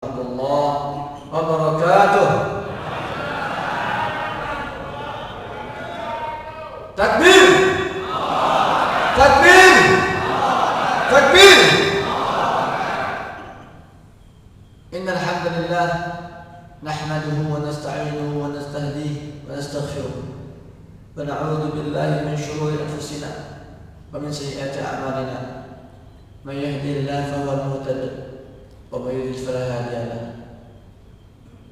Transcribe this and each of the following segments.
Warahmatullahi wabarakatuh. Takbir, takbir, takbir. Innal hamdalillah nahmaduhu wa nasta'inuhu wa nastahdihi wa nastaghfiruh wa na'udzu billahi min shururi anfusina wa min sayyiati a'malina. Man yahdihillahu fahuwal muhtadi ومن يضلل فلا هادي له.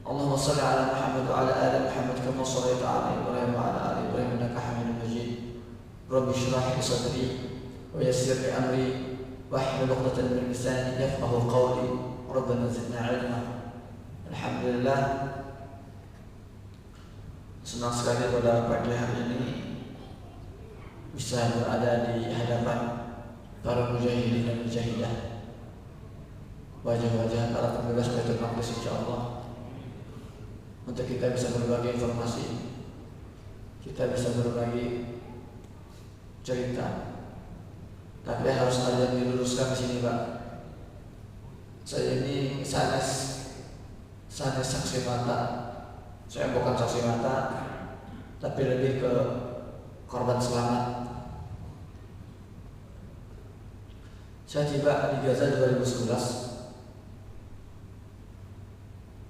اللهم صل على محمد وعلى ال محمد كما صليت على ابراهيم وعلى ال ابراهيم انك حميد مجيد. رب اشرح لي صدري ويسر لي امري واحلل عقدة من لساني يفقهوا قولي. ربنا زدنا علما. Alhamdulillah, senang sekali pada pagi hari ini bisa berada di hadapan para mujahidin dan mujahidah, wajah-wajah para pembebas Baitul Maqdis, insyaallah, untuk kita bisa berbagi informasi, kita bisa berbagi cerita. Tapi harus ada yang diluruskan di sini, Pak. Saya ini sanes saksi mata. Saya bukan saksi mata, tapi lebih ke korban selamat. Saya tiba di Gaza 2011.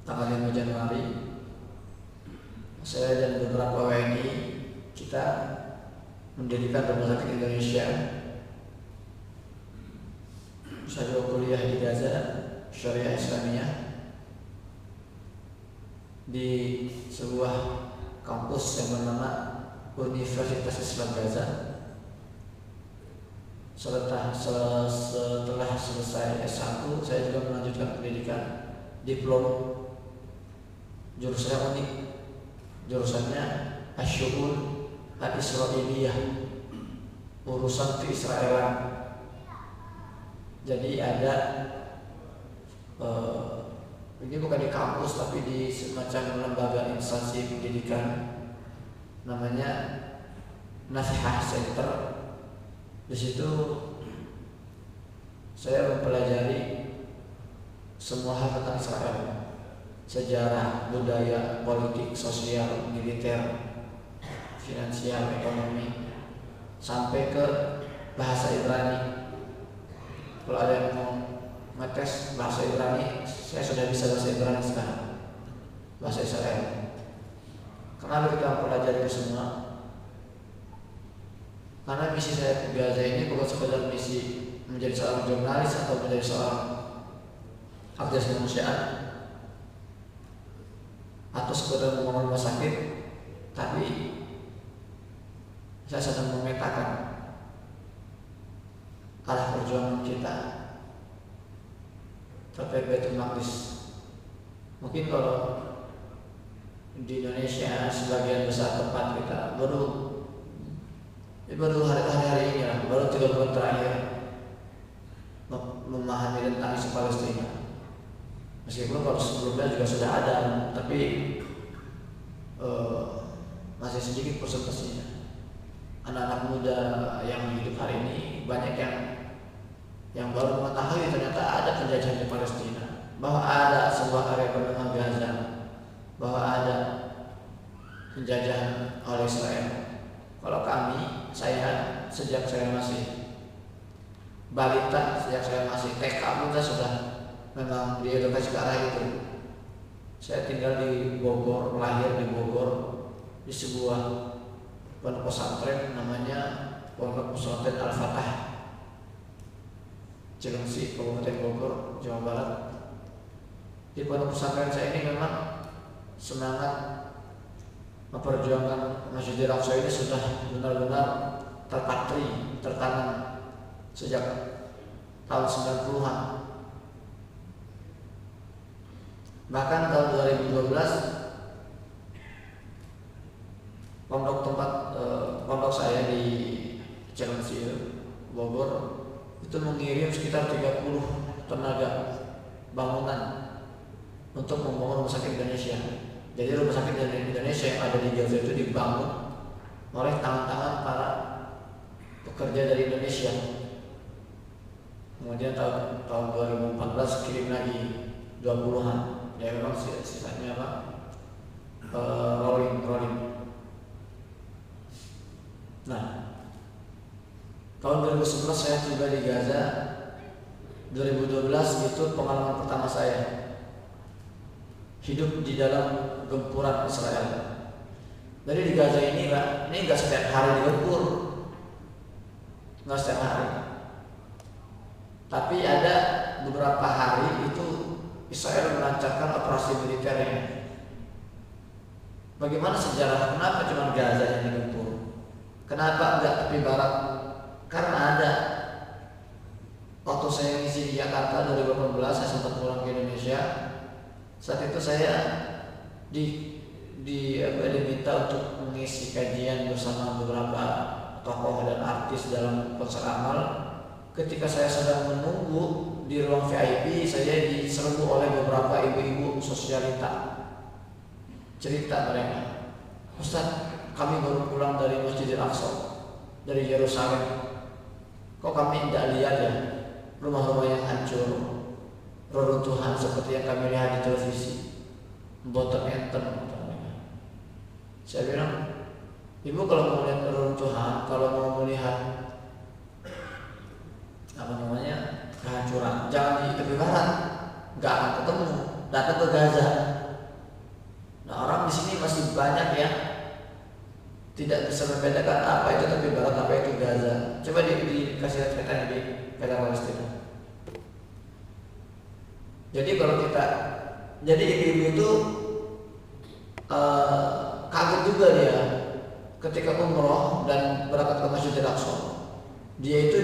Tanggal 5 Januari, saya dan beberapa WNI kita mendirikan Rumah Sakit Indonesia. Saya juga kuliah di Gaza, Syariah Islamiyah, di sebuah kampus yang bernama Universitas Islam Gaza. Setelah selesai S1, saya juga melanjutkan pendidikan diploma. Jurusannya unik, jurusannya Asy'ul Al-Israiliyah, urusan keisraelan. Jadi ada ini bukan di kampus tapi di semacam lembaga instansi pendidikan, namanya Nafhah Center. Di situ saya mempelajari semua hal tentang Israel. Sejarah, budaya, politik, sosial, militer, finansial, ekonomi, sampai ke bahasa Ibrani. Kalau ada yang mau ngetes bahasa Ibrani, saya sudah bisa bahasa Ibrani sekarang, bahasa Israel. Kenapa kita mempelajari itu semua? Karena misi saya di Gaza ini bukan sekedar misi menjadi seorang jurnalis atau menjadi seorang aktivis kemanusiaan atau sekedar membangun rumah sakit, tapi saya sedang memetakan arah perjuangan kita terkait Baitul Maqdis. Mungkin kalau di Indonesia sebagian besar tempat kita baru hari-hari ini lah, baru 3 bulan terakhir memahami tentang isu Palestina. Meskipun kalau sebelumnya juga sudah ada, tapi masih sedikit persentasenya. Anak-anak muda yang hidup hari ini banyak yang baru mengetahui ternyata ada penjajahan di Palestina, bahwa ada sebuah area bernama Gaza, bahwa ada penjajahan oleh Israel. Kalau saya sejak saya masih balita, sejak saya masih TK kita sudah memang diedukasi ke arah itu. Saya tinggal di Bogor, lahir di Bogor, di sebuah pondok pesantren namanya Pondok Pesantren Al-Fatah, Cilengsi, Kabupaten Bogor, Jawa Barat. Di pondok pesantren saya ini memang semangat memperjuangkan Masjidil Aqsa ini sudah benar-benar tertanam sejak tahun 90-an. Bahkan tahun 2012 pondok saya di Cilengsi, Bogor, itu mengirim sekitar 30 tenaga bangunan untuk membangun rumah sakit Indonesia. Jadi rumah sakit Indonesia yang ada di Gaza itu dibangun oleh tangan-tangan para pekerja dari Indonesia. Kemudian tahun 2014 kirim lagi 20-an. Ya memang sisanya apa? Rolling. Nah, tahun 2011 saya tiba di Gaza. 2012 itu pengalaman pertama saya hidup di dalam gempuran Israel. Jadi di Gaza ini Pak, ini nggak setiap hari digempur, nggak setiap hari. Tapi ada beberapa hari itu Israel melancarkan operasi militernya. Bagaimana sejarah? Kenapa cuma Gaza yang digempur? Kenapa enggak tepi barat? Karena ada. Waktu saya ngisi di Jakarta 2018, saya sempat pulang ke Indonesia. Saat itu saya diminta untuk mengisi kajian bersama beberapa tokoh dan artis dalam konser amal. Ketika saya sedang menunggu di ruang VIP, saya diserbu oleh beberapa ibu-ibu sosialita. Cerita mereka, Ustaz, kami baru pulang dari Masjidil Aqsa, dari Yerusalem. Kok kami tidak lihat ya rumah-rumah yang hancur, reruntuhan seperti yang kami lihat di televisi, boten enten. Saya bilang, ibu kalau mau melihat reruntuhan, kalau mau melihat kehancuran, jangan di tepi barat, nggak akan ketemu. Datang ke Gaza. Nah, orang di sini masih banyak ya tidak bisa membedakan apa itu tepi barat, apa itu Gaza. Coba dikasih lihat petanya di peta Palestina. Jadi ibu-ibu itu kaget juga dia ketika umroh dan berangkat ke Masjidil Aqsa. Dia itu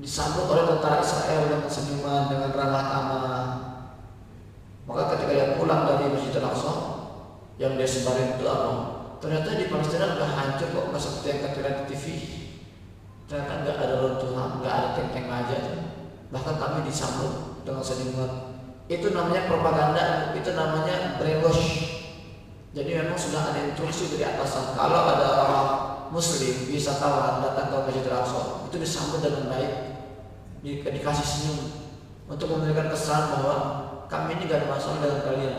disambut oleh tentara Israel dengan senyuman, dengan ramah tamah. Maka ketika dia pulang dari Masjidil Aqsa, yang dia sebarin itu apa? Ternyata di Palestina udah hancur kok, nggak seperti yang kita lihat di TV. Ternyata nggak ada runtuhan, nggak ada tank-tank aja. Bahkan kami disambut dengan senyuman. Itu namanya propaganda, itu namanya brainwash. Jadi memang sudah ada instruksi dari atasan. Kalau ada orang Muslim, wisatawan datang ke Masjidil Aqsa, itu disambut dengan baik, dikasih senyum untuk memberikan kesan bahwa kami ini gak ada masalah dengan kalian.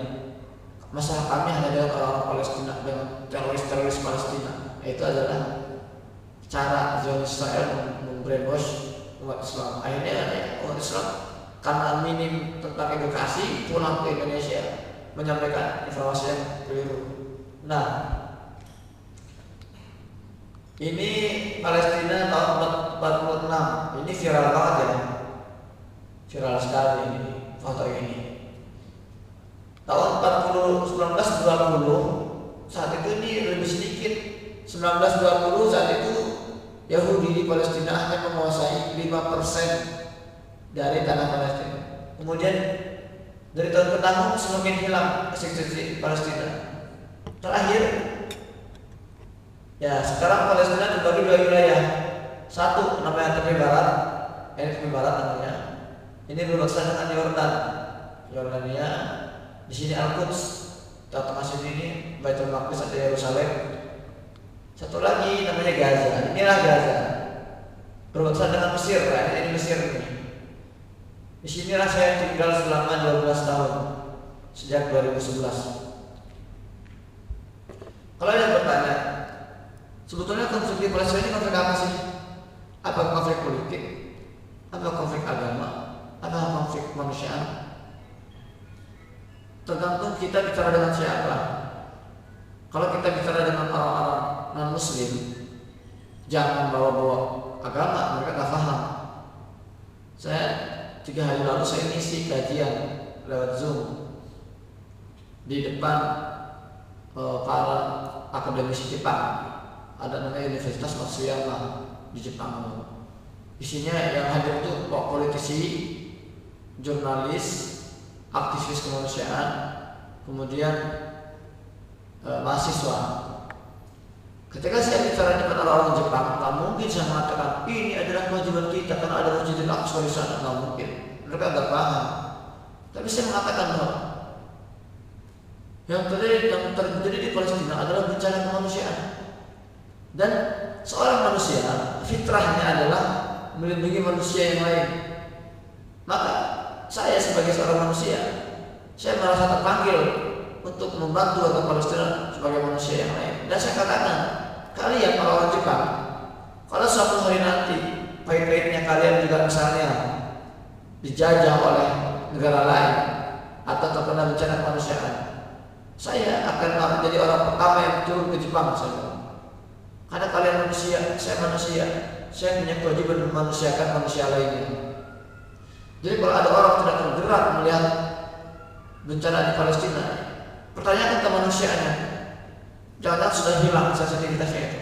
Masalah kami hanya dengan orang-orang Palestina, dengan teroris Palestina. Itu adalah cara Zionis Israel membrainwash umat Islam. Akhirnya umat Islam karena minim tentang edukasi pulang ke Indonesia menyampaikan informasi yang keliru. Nah, ini Palestina tahun 46. Ini viral banget ya. Viral sekali ini foto ini. Tahun 1920 saat itu ini lebih sedikit. 1920 saat itu Yahudi di Palestina hanya menguasai 5% dari tanah Palestina. Kemudian dari tahun ke tahun semakin hilang eksistensi Palestina. Terakhir, ya sekarang Palestina terbagi dua wilayah. Satu namanya tepi barat, ini tepi barat namanya. Ini berbatasan dengan Yordania. Di sini Al-Quds, tengah sini ini Baitul Maqdis, ada Yerusalem. Satu lagi namanya Gaza. Inilah Gaza. Berbatasan dengan Mesir, ini Mesir ini. Di sinilah saya tinggal selama 12 tahun sejak 2011. Kalau ada yang bertanya, sebetulnya konflik di Palestina ini konflik apa sih? Apa konflik politik? Apa konflik agama? Apa konflik kemanusiaan? Tergantung kita bicara dengan siapa. Kalau kita bicara dengan orang-orang non-Muslim, jangan bawa-bawa agama, mereka nggak paham. Saya 3 hari lalu saya ngisi kajian lewat Zoom di depan para akademisi Jepang. Ada namanya Universitas Matsuyama di Jepang. Isinya yang hadir itu politisi, jurnalis, aktivis kemanusiaan, kemudian mahasiswa. Ketika saya bicara dengan orang-orang Jepang, nggak mungkin saya mengatakan ini adalah kewajiban kita karena ada Masjidil Aqsa di sana, nggak mungkin. Mereka nggak paham. Tapi saya mengatakan bahwa yang terjadi di Palestina adalah bencana kemanusiaan. Dan seorang manusia fitrahnya adalah melindungi manusia yang lain. Maka saya sebagai seorang manusia, saya merasa terpanggil untuk membantu warga Palestina sebagai manusia yang lain. Dan saya katakan, kalian para orang Jepang, kalau suatu hari nanti pahit-pahitnya kalian juga misalnya dijajah oleh negara lain atau terkena bencana kemanusiaan, saya akan menjadi orang pertama yang turun ke Jepang. Saya bilang, karena kalian manusia, saya manusia, saya punya kewajiban memanusiakan manusia lainnya. Jadi kalau ada orang tidak tergerak melihat bencana di Palestina, pertanyakan kemanusiaannya. Jangan sudah hilang sensitivitasnya itu,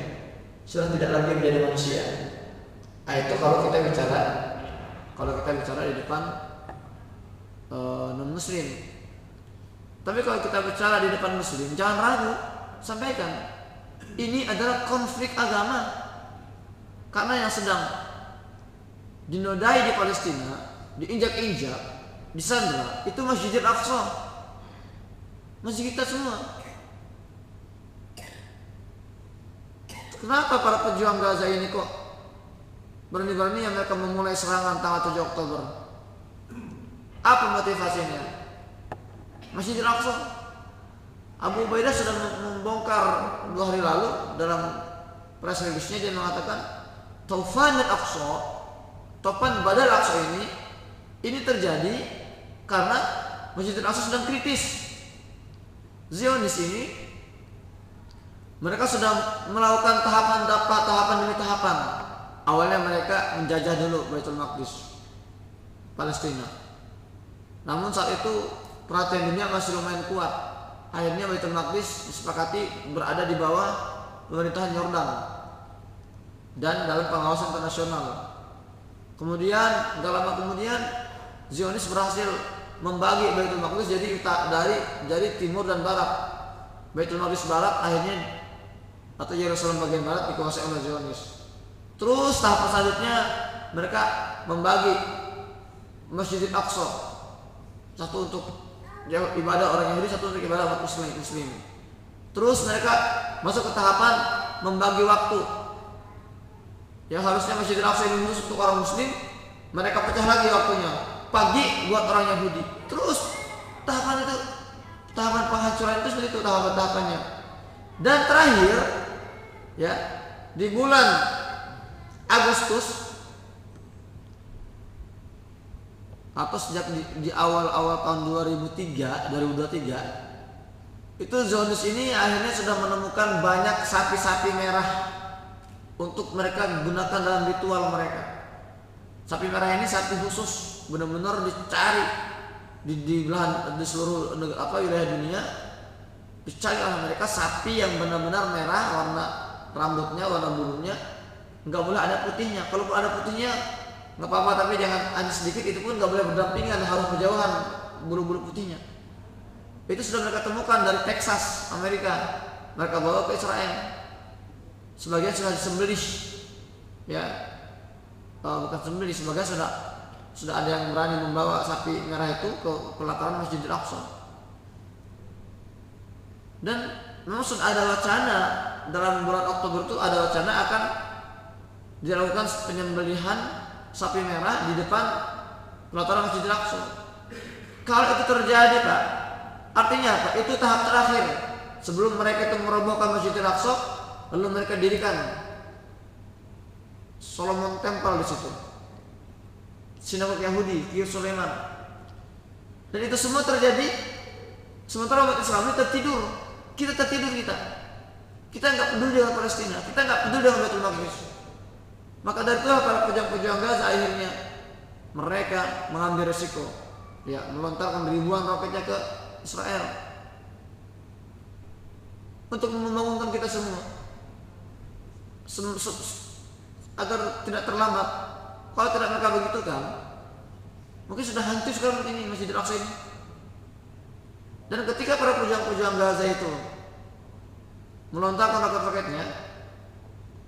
sudah tidak lagi menjadi manusia. Nah, itu kalau kita bicara di depan non muslim. Tapi kalau kita bicara di depan muslim, jangan ragu, sampaikan ini adalah konflik agama. Karena yang sedang dinodai di Palestina, diinjak-injak, disandra, itu Masjidil Aqsa, masjid kita semua. Kenapa para pejuang Gaza ini kok berani-berani yang mereka memulai serangan tanggal 7 Oktober? Apa motivasinya? Masjidil Aqsa. Abu Ubaidah sudah membongkar 2 hari lalu dalam press release-nya, dia mengatakan Taufan al-Aqsa, topan badal Aqsa ini terjadi karena Masjidil Aqsa sedang kritis. Zionis ini mereka sudah melakukan tahapan demi tahapan. Awalnya mereka menjajah dulu Baitul Maqdis, Palestina. Namun saat itu perhatian dunia masih lumayan kuat. Akhirnya Baitul Maqdis disepakati berada di bawah pemerintahan Yordan dan dalam pengawasan internasional. Kemudian gak lama kemudian Zionis berhasil membagi Baitul Maqdis dari timur dan barat. Baitul Maqdis barat akhirnya atau Yerusalem bagian barat dikuasai oleh Zionis. Terus tahap selanjutnya mereka membagi Masjidil Aqsa, satu untuk ibadah orang Yahudi, satu untuk ibadah umat Muslim. Terus mereka masuk ke tahapan membagi waktu. Yang harusnya Masjidil Aqsa ini khusus untuk orang Muslim, mereka pecah lagi waktunya. Pagi buat orang Yahudi. Terus tahapan penghancuran itu seperti itu tahapannya. Dan terakhir, ya, di bulan Agustus atau sejak di awal-awal tahun 2023 itu Zionis ini akhirnya sudah menemukan banyak sapi-sapi merah untuk mereka gunakan dalam ritual mereka. Sapi merah ini sapi khusus, benar-benar dicari di seluruh wilayah dunia, dicari oleh mereka sapi yang benar-benar merah, warna rambutnya, warna bulunya, nggak boleh ada putihnya. Kalau ada putihnya nggak apa-apa, tapi jangan hanya sedikit, itu pun nggak boleh berdampingan, harus berjauhan bulu-bulu putihnya. Itu sudah mereka temukan dari Texas, Amerika. Mereka bawa ke Israel. Sebagian sudah disembelih, ya, bukan sembelih, sebagian sudah ada yang berani membawa sapi merah itu ke pelataran Masjidil Aqsa. Dan memang sudah ada wacana dalam bulan Oktober itu, ada wacana akan dilakukan penyembelihan sapi merah di depan pelataran Masjidil Aqsa. Kalau itu terjadi, Pak, artinya apa? Itu tahap terakhir sebelum mereka itu merobohkan Masjidil Aqsa, lalu mereka dirikan Solomon Temple di situ, sinagog Yahudi, Kiryat Sulaiman. Dan itu semua terjadi sementara umat Islam ini tertidur. Kita tertidur, kita nggak peduli dengan Palestina, kita nggak peduli dengan Baitul Maqdis. Maka dari itulah para pejuang Gaza akhirnya mereka mengambil resiko, ya, melontarkan ribuan roketnya ke Israel untuk membangunkan kita semua agar tidak terlambat. Kalau tidak mereka begitu kan, mungkin sudah hancur sekarang ini Masjidil Aqsa ini. Dan ketika para pejuang Gaza itu melontarkan roket-roketnya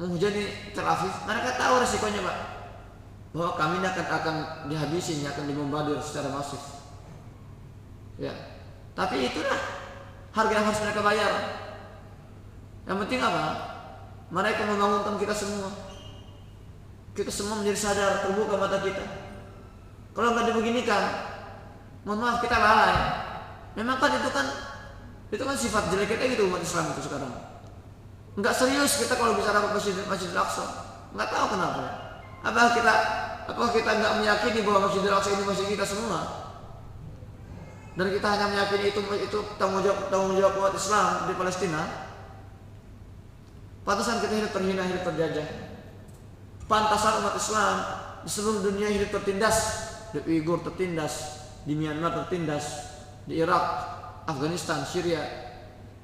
menghujani Tel Aviv, mereka tahu resikonya, Pak, bahwa kami akan dihabisi, akan dibombardir secara masif. Ya, tapi itulah harga yang harus mereka bayar. Yang penting apa? Mereka membangunkan kita semua. Kita semua menjadi sadar, terbuka mata kita. Kalau nggak dibeginikan, Mohon maaf, kita lalai. Memang kan itu kan sifat jelek kita gitu umat Islam itu sekarang. Enggak serius kita kalau bicara Masjidil Aqsa. Enggak tahu kenapa. Apakah kita enggak meyakini bahwa Masjidil Aqsa ini masjid kita semua? Dan kita hanya meyakini itu tanggung jawab umat Islam di Palestina. Pantasan kita hidup terhina, hidup terjajah. Pantasan umat Islam di seluruh dunia hidup tertindas. Di Uighur tertindas, di Myanmar tertindas, di Irak, Afghanistan, Syria.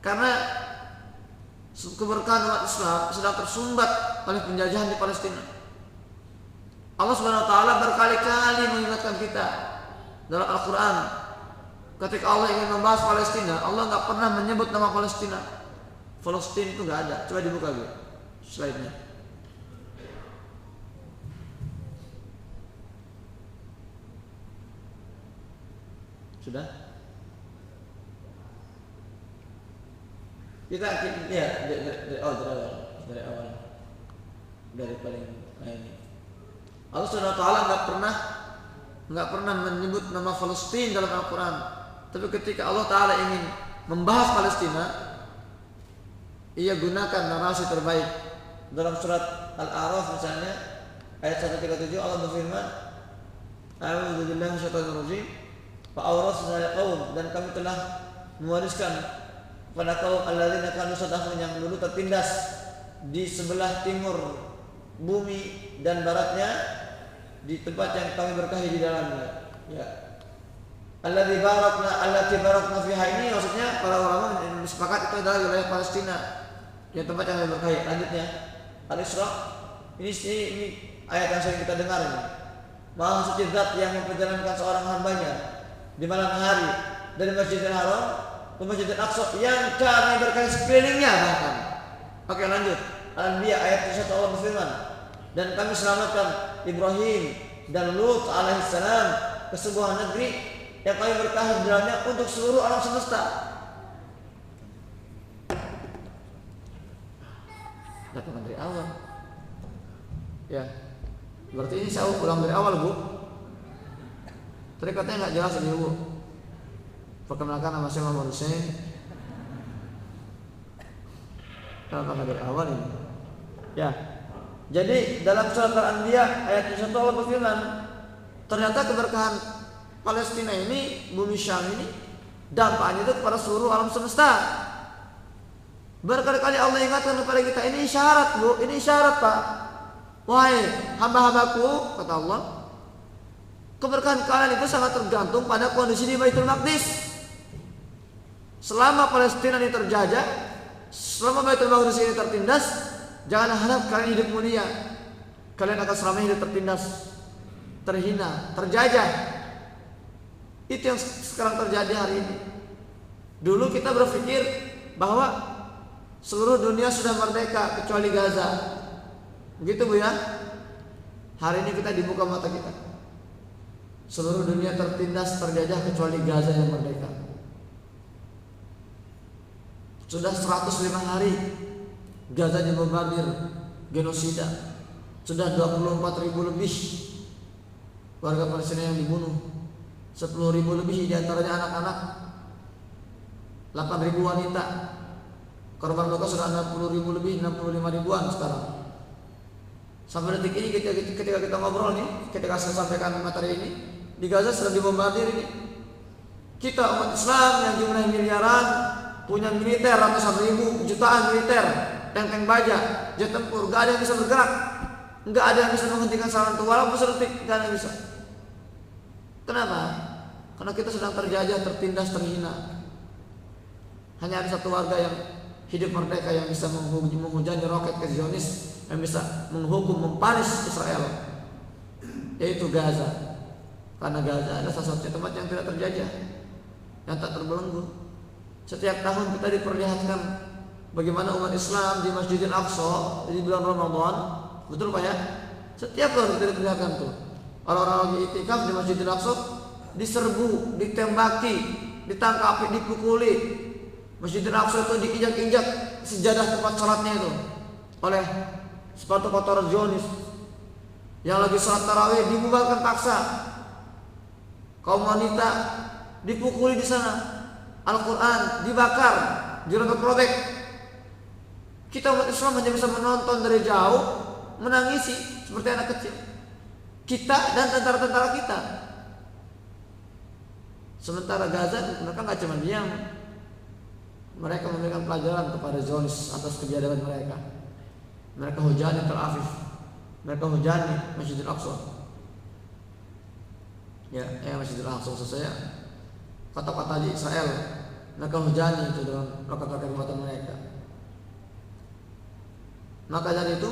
Karena keberkahan umat Islam sedang tersumbat oleh penjajahan di Palestina. Allah Subhanahu wa taala berkali-kali mengingatkan kita dalam Al-Qur'an. Ketika Allah ingin membahas Palestina, Allah enggak pernah menyebut nama Palestina. Palestina itu enggak ada. Coba dibuka dulu slide-nya. Sudah? Kita ya dari awal. Dari paling ini. Allah Subhanahu wa taala enggak pernah menyebut nama Palestina dalam Al-Qur'an. Tapi ketika Allah taala ingin membahas Palestina, ia gunakan narasi terbaik. Dalam surat Al-A'raf misalnya ayat 137 Allah berfirman, A'udzu billahi minasyaitonir rajim. Fa'awrasna qaum, dan kami telah mewariskan pada kaum alladzina kanu sadahun yang dulu tertindas di sebelah timur bumi dan baratnya, di tempat yang kami berkahi di dalamnya. Ya. Allati barakna fiha, ini maksudnya para ulama sepakat itu adalah wilayah Palestina, yang tempat yang kami berkahi. Lanjutnya Al-Isra, ini ayat yang sering kita dengar ini. Maha suci zat yang memperjalankan seorang hambanya di malam hari dari Masjidil Haram ke Masjidil Aqsa yang kami berkahi sekelilingnya bahkan. Oke, lanjut. Al-Anbiya ayat 1 Allah berfirman, dan kami selamatkan Ibrahim dan Lut alaihissalam ke sebuah negeri yang kami berkahi di dalamnya untuk seluruh alam semesta. Datang dari awal. Ya. Berarti ini saya ulang dari awal, Bu. Tadi katanya nggak jelas ini, Bu. Perkenalkan, nama saya Muhammad Hussein. Kalau dari awal ini. Ya. Jadi dalam surat Al-Anbiya ayat 1 Allah berfirman, ternyata keberkahan Palestina ini, bumi Syam ini, dampaknya itu kepada seluruh alam semesta. Berkali-kali Allah ingatkan kepada kita, ini syarat, Bu, ini syarat, Pak. Wahai hamba-hambaku, kata Allah, keberkahan kalian itu sangat tergantung pada kondisi di Baitul Maqdis. Selama Palestina ini terjajah, selama Baitul Maqdis ini tertindas, jangan harap kalian hidup mulia. Kalian akan selamanya hidup tertindas, terhina, terjajah. Itu yang sekarang terjadi hari ini. Dulu kita berpikir bahwa seluruh dunia sudah merdeka kecuali Gaza. Begitu, Bu, ya. Hari ini kita dibuka mata kita. Seluruh dunia tertindas, terjajah kecuali Gaza yang merdeka. Sudah 105 hari Gaza dibombardir, genosida. Sudah 24.000 lebih warga Palestina yang dibunuh. 10.000 lebih diantaranya anak-anak, 8.000 wanita. Korban luka sudah 60.000 lebih, 65 ribuan sekarang. Sampai detik ini ketika kita ngobrol nih, ketika saya sampaikan materi ini, di Gaza sedang dibombardir ini. Kita umat Islam yang jumlahnya miliaran, punya militer ratusan ribu, jutaan militer, tank baja, jet tempur, gak ada yang bisa bergerak, gak ada yang bisa menghentikan serangan itu walaupun sedetik, gak ada yang bisa. Kenapa? Karena kita sedang terjajah, tertindas, terhina. Hanya ada satu warga yang hidup merdeka yang bisa menghujani roket ke Zionis, yang bisa menghukum, mempanis Israel, yaitu Gaza. Karena Gaza adalah salah satu tempat yang tidak terjajah, yang tak terbelenggu. Setiap tahun kita diperlihatkan bagaimana umat Islam di Masjidil Aqsa di bulan Ramadan, betul Pak ya? Setiap tahun kita diperlihatkan tuh orang-orang lagi itikaf di Masjidil Aqsa diserbu, ditembaki, ditangkapi, dipukuli. Masjidil Aqsa itu diinjak-injak sejadah tempat salatnya itu oleh sepatu kotor Zionis. Yang lagi salat tarawih dibubarkan paksa. Kaum wanita dipukuli di sana, Al-Quran dibakar, dirobek-robek. Kita umat Islam hanya bisa menonton dari jauh, menangisi seperti anak kecil. Kita dan tentara-tentara kita. Sementara Gaza mereka nggak cuma diam, mereka memberikan pelajaran kepada Zionis atas kejadian mereka. Mereka hujani Tel Aviv, mereka hujani Masjidil Aqsa. Ya, Masjidil Aqsa saya kata-kata di Israel, mereka hujani itu dengan roket-roket buatan mereka. Maka dari itu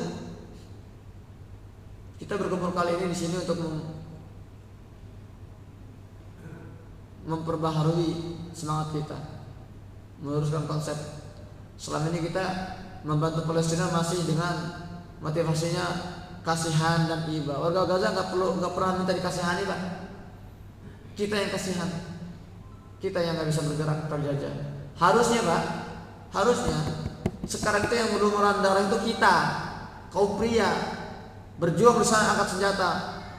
kita berkumpul kali ini di sini untuk memperbaharui semangat kita, meluruskan konsep. Selama ini kita membantu Palestina masih dengan motivasinya kasihan dan iba. Warga Gaza nggak pernah minta dikasihani, Pak. Kita yang kasihan, kita yang nggak bisa bergerak terjajah. Harusnya, Pak, sekarang kita yang berlumuran darah itu kita, kaum pria, berjuang bersama angkat senjata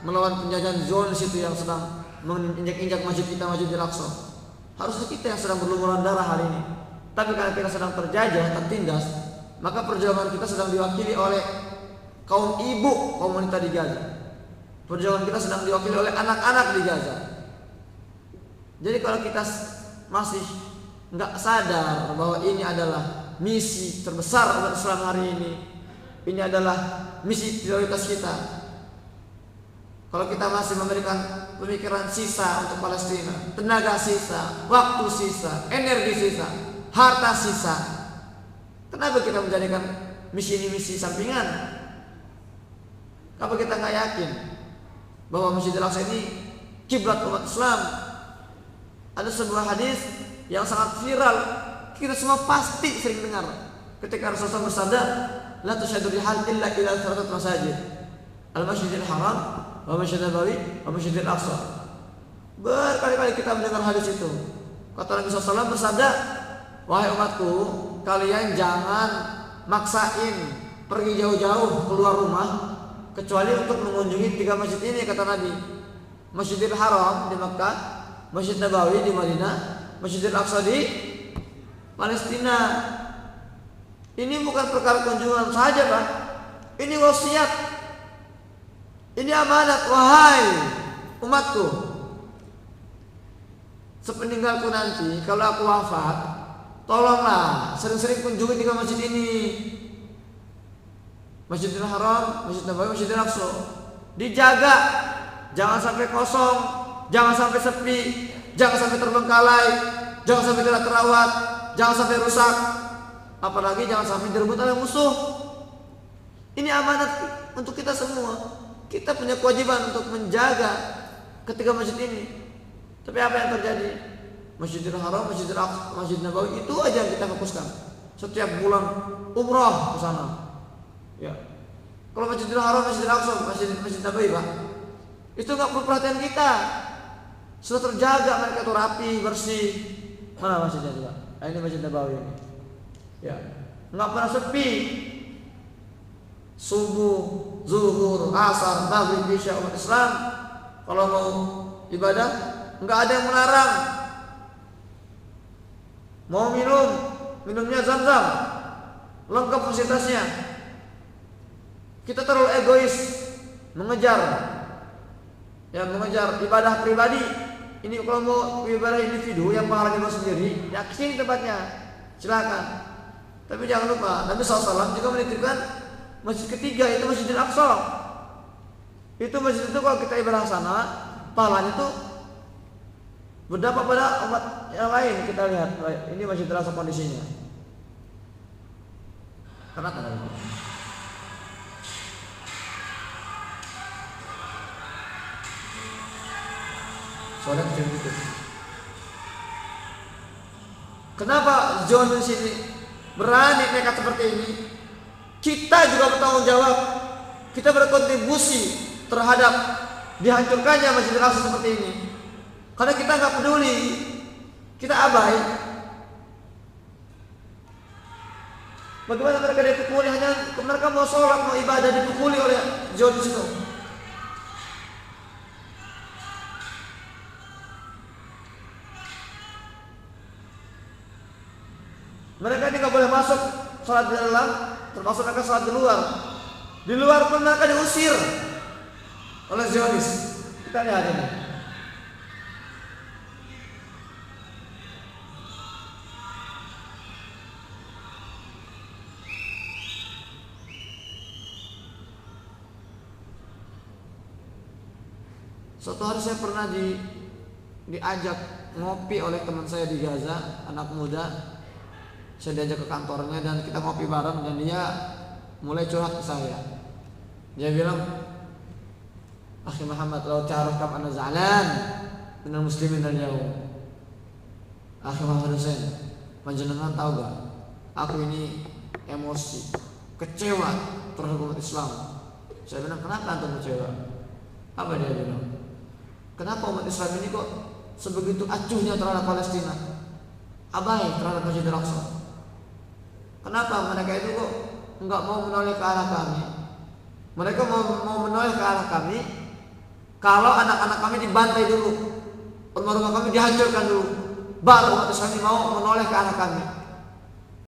melawan penjajahan Zionis itu yang sedang menginjak-injak masjid kita, Masjidil Aqsa. Harusnya kita yang sedang berlumuran darah hari ini. Tapi karena kita sedang terjajah, tertindas, maka perjuangan kita sedang diwakili oleh kaum ibu, kaum wanita di Gaza. Perjuangan kita sedang diwakili oleh anak-anak di Gaza. Jadi kalau kita masih nggak sadar bahwa ini adalah misi terbesar umat Islam hari ini adalah misi prioritas kita. Kalau kita masih memberikan pemikiran sisa untuk Palestina, tenaga sisa, waktu sisa, energi sisa, harta sisa, kenapa kita menjadikan misi ini misi sampingan? Apa kita nggak yakin bahwa Masjidil Aqsa ini kiblat umat Islam? Ada sebuah hadis yang sangat viral, kita semua pasti sering dengar. Ketika Rasulullah bersabda, "La tusyaddu rihal illa ila thalathati masajid, al-Masjidil Haram, wa Masjidil Nabawi, wa Masjidil Aqsa." Berkali-kali kita mendengar hadis itu. Kata Nabi SAW bersabda, "Wahai umatku, kalian jangan maksain pergi jauh-jauh keluar rumah kecuali untuk mengunjungi 3 masjid ini," kata Nabi. Masjidil Haram di Makkah, Masjid Nabawi di Madinah, Masjidil Aqsa di Palestina. Ini bukan perkara kunjungan saja, Pak. Ini wasiat. Ini amanat, wahai umatku. Sepeninggalku nanti, kalau aku wafat, tolonglah sering-sering kunjungi 3 masjid ini. Masjidil Haram, Masjid Nabawi, Masjidil Aqsa. Dijaga, jangan sampai kosong, jangan sampai sepi, jangan sampai terbengkalai, jangan sampai tidak terawat, jangan sampai rusak, apalagi jangan sampai direbut oleh musuh. Ini amanat untuk kita semua. Kita punya kewajiban untuk menjaga ketiga masjid ini. Tapi apa yang terjadi? Masjidil Haram, Masjidil Aqsa, Masjid Nabawi itu aja yang kita fokuskan. Setiap bulan umrah ke sana. Ya. Kalau Masjidil Haram, Masjidil Aqsa, Masjid Nabawi, Pak, itu nggak perlu perhatian kita. Sudah terjaga, mereka itu rapi, bersih. Mana masjidnya juga? Ini Masjid Nabawi ini. Ya, nggak pernah sepi. Subuh, zuhur, asar, maghrib, isya, umat Islam kalau mau ibadah nggak ada yang melarang. Mau minumnya Zam-Zam, lengkap fasilitasnya. Kita terlalu egois mengejar ibadah pribadi. Ini kalau mau ibadah individu yang pahalanya sendiri, ya kesini tempatnya, silakan. Tapi jangan lupa Nabi SAW juga menitipkan masjid ketiga, itu Masjidil Aqsa. Itu masjid itu kalau kita ibadah sana, pahalanya itu berdampak pada umat yang lain. Kita lihat ini Masjidil Aqsa kondisinya. Kenapa? Soalnya kecil gitu. Kenapa Zionis ini berani nekat seperti ini? Kita juga bertanggung jawab. Kita berkontribusi terhadap dihancurkannya Masjidil Aqsa seperti ini. Karena kita nggak peduli, kita abai. Bagaimana mereka dipukuli? Hanya mereka mau sholat, mau ibadah, dipukuli oleh Zionis itu. Mereka ini nggak boleh masuk sholat di dalam, termasuk mereka sholat di luar. Di luar pun mereka diusir oleh Zionis. Kita lihat ini. Suatu hari saya pernah diajak ngopi oleh teman saya di Gaza, anak muda. Saya diajak ke kantornya dan kita ngopi bareng, dan dia mulai curhat ke saya. Dia bilang, "Akhi Muhammad, lau ta'aruf kam ana za'lan minal muslimin al-yawm." Akhi Muhammad Hussein, panjenengan tahu gak? Aku ini emosi, kecewa terhadap umat Islam. Saya bilang, "Kenapa antum kecewa?" Apa dia bilang? "Kenapa umat Islam ini kok sebegitu acuhnya terhadap Palestina, abai terhadap Masjidil Aqsa? Kenapa mereka itu kok enggak mau menoleh ke arah kami? Mereka mau menoleh ke arah kami kalau anak-anak kami dibantai dulu, rumah-rumah kami dihancurkan dulu, baru umat Islam ini mau menoleh ke arah kami."